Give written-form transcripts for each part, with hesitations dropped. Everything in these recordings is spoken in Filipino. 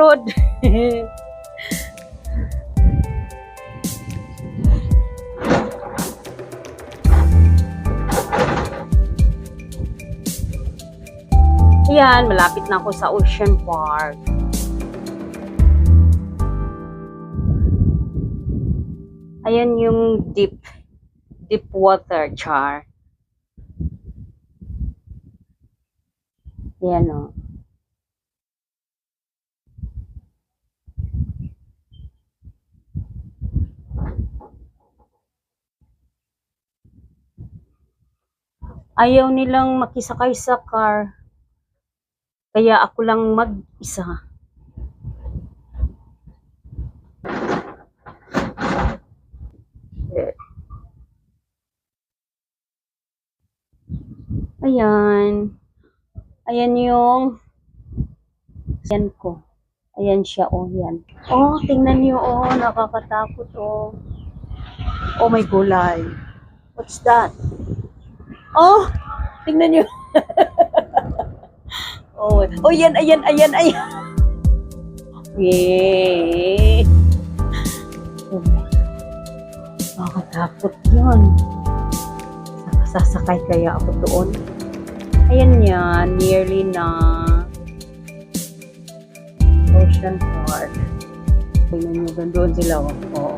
road. Ayan, malapit na ako sa Ocean Park. Ayan yung deep water, Char. Ayan o. Ayaw nilang makisakay sa car. Kaya ako lang mag-isa. Ayan. Ayan yung yan ko. Ayan siya, oh, yan. Oh, tingnan niyo, oh, nakakatakot, oh. Oh, may gulay. What's that? Oh, tingnan niyo. Oh, oh, yan, ayan, ayan, ayan. Yay. Oh, nakakatakot yun. Sasakay kaya ako doon. Ayan yan, nearly na Ocean Park. Tingnan nyo, doon sila. Oh. Oo.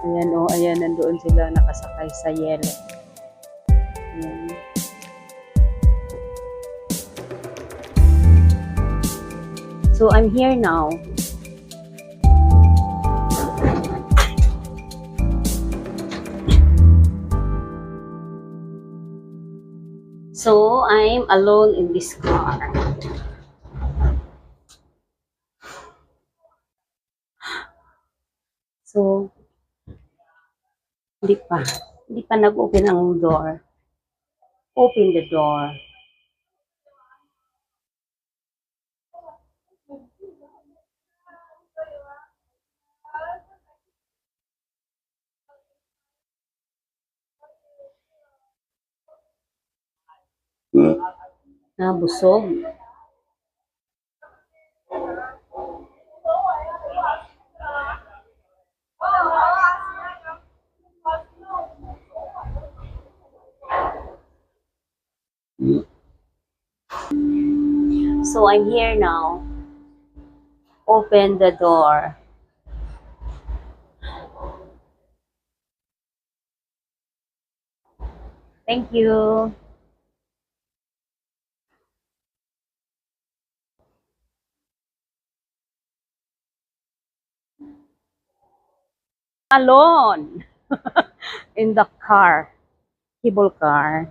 Ayan, oh, ayan, nandoon sila nakasakay sa yellow. Ayan. So, I'm here now. So, I'm alone in this car. So, hindi pa nag-open ang door. Open the door. Busog. So, I'm here now. Open the door. Thank you. Alone in the car. Cable car.